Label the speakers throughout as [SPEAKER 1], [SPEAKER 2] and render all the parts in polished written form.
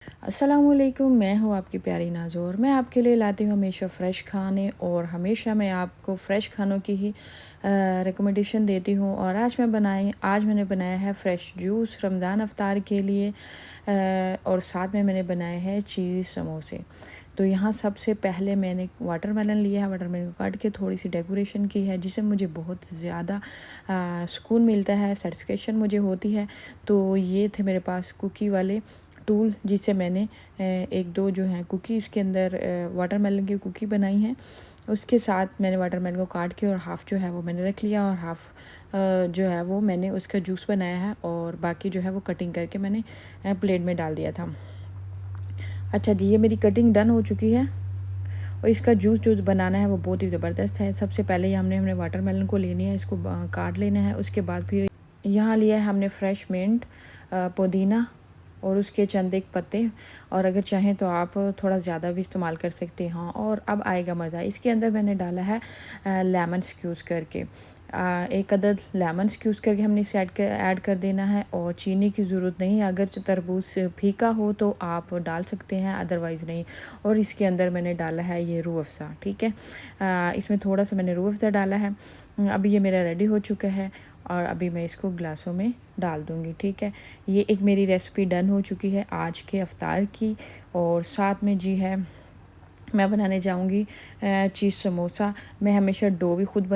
[SPEAKER 1] अस्सलामुअलैकुम, मैं हूँ आपकी प्यारी नाज़ोर। मैं आपके लिए लाती हूँ हमेशा फ़्रेश खाने और हमेशा मैं आपको फ़्रेश खानों की ही रिकमेंडेशन देती हूँ। और आज मैंने बनाया है फ़्रेश जूस रमज़ान अफ्तार के लिए, और साथ में मैंने बनाए हैं चीज़ समोसे। तो यहाँ सबसे पहले मैंने वाटरमेलन लिया है, वाटरमेलन को काट के थोड़ी सी डेकोरेशन की है, जिससे मुझे बहुत ज़्यादा सुकून मिलता है, सेटिस्फेक्शन मुझे होती है। तो ये थे मेरे पास कुकी वाले टूल, जिससे मैंने एक दो जो हैं कुकी इसके अंदर वाटरमेलन की कुकी बनाई हैं। उसके साथ मैंने वाटरमेलन को काट के और हाफ़ जो है वो मैंने रख लिया, और हाफ़ जो है वो मैंने उसका जूस बनाया है, और बाकी जो है वो कटिंग करके मैंने प्लेट में डाल दिया था। अच्छा जी, ये मेरी कटिंग डन हो चुकी है, और इसका जूस जो बनाना है वो बहुत ही ज़बरदस्त है। सबसे पहले ही हमने वाटरमेलन को लेनी है, इसको काट लेना है। उसके बाद फिर यहाँ लिया है हमने फ्रेश मिंट, पुदीना और उसके चंद एक पत्ते, और अगर चाहें तो आप थोड़ा ज़्यादा भी इस्तेमाल कर सकते हैं। और अब आएगा मज़ा। इसके अंदर मैंने डाला है लेमन स्क्यूज़ करके, एक अदद लेमन स्क्यूज़ करके हमने इसे ऐड कर देना है। और चीनी की ज़रूरत नहीं है, अगर तरबूज फीका हो तो आप डाल सकते हैं, अदरवाइज़ नहीं। और इसके अंदर मैंने डाला है ये रूह अफ़ज़ा, ठीक है। इसमें थोड़ा सा मैंने रूह अफ़ज़ा डाला है। अभी ये मेरा रेडी हो चुका है, और अभी मैं इसको ग्लासों में डाल दूँगी, ठीक है। ये एक मेरी रेसिपी डन हो चुकी है आज के अफ्तार की। और साथ में जी है, मैं बनाने जाऊँगी चीज़ समोसा। मैं हमेशा डो भी खुद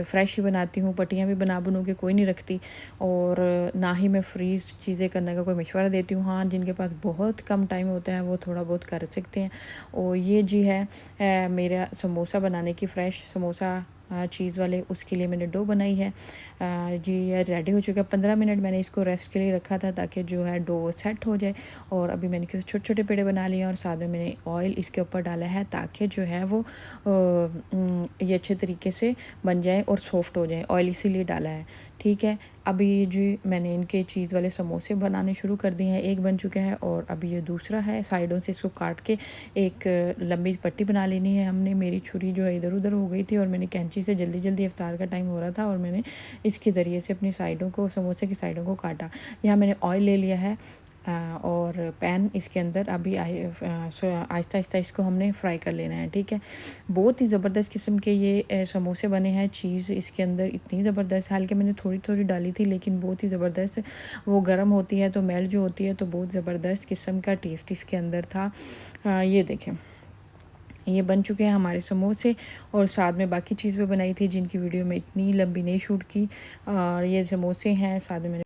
[SPEAKER 1] फ्रेश ही बनाती हूँ, पट्टियाँ भी बनू के कोई नहीं रखती, और ना ही मैं फ्रीज़ चीज़ें करने का कोई मशवरा देती हूँ। हाँ, जिनके पास बहुत कम टाइम होता है वो थोड़ा बहुत कर सकते हैं। और ये जी है मेरा समोसा बनाने की, फ्रेश समोसा चीज़ वाले, उसके लिए मैंने डो बनाई है। जी ये रेडी हो चुका है। 15 मिनट मैंने इसको रेस्ट के लिए रखा था, ताकि जो है डो सेट हो जाए। और अभी मैंने किसी छोटे छोटे पेड़े बना लिए, और साथ में मैंने ऑयल इसके ऊपर डाला है, ताकि जो है वो ये अच्छे तरीके से बन जाए और सॉफ्ट हो जाए। ऑयल इसीलिए डाला है, ठीक है। अभी जी मैंने इनके चीज़ वाले समोसे बनाने शुरू कर दिए हैं। एक बन चुका है, और अभी ये दूसरा है। साइडों से इसको काट के एक लंबी पट्टी बना लेनी है हमने। मेरी छुरी जो है इधर उधर हो गई थी, और मैंने कैंची से जल्दी जल्दी इफ्तार का टाइम हो रहा था, और मैंने इसके ज़रिए से अपनी साइडों को, समोसे की साइडों को काटा। यहाँ मैंने ऑयल ले लिया है, और पैन इसके अंदर अभी आहिस्ता आहिस्ता इसको हमने फ्राई कर लेना है, ठीक है। बहुत ही ज़बरदस्त किस्म के ये समोसे बने हैं। चीज़ इसके अंदर इतनी ज़बरदस्त, हालांकि मैंने थोड़ी थोड़ी डाली थी, लेकिन बहुत ही ज़बरदस्त। वो गर्म होती है तो मेल्ट जो होती है, तो बहुत ज़बरदस्त किस्म का टेस्ट इसके अंदर था। ये देखें, ये बन चुके हैं हमारे समोसे। और साथ में बाकी चीज़ भी बनाई थी, जिनकी वीडियो में इतनी लंबी नहीं शूट की। और ये समोसे हैं, साथ में मैंने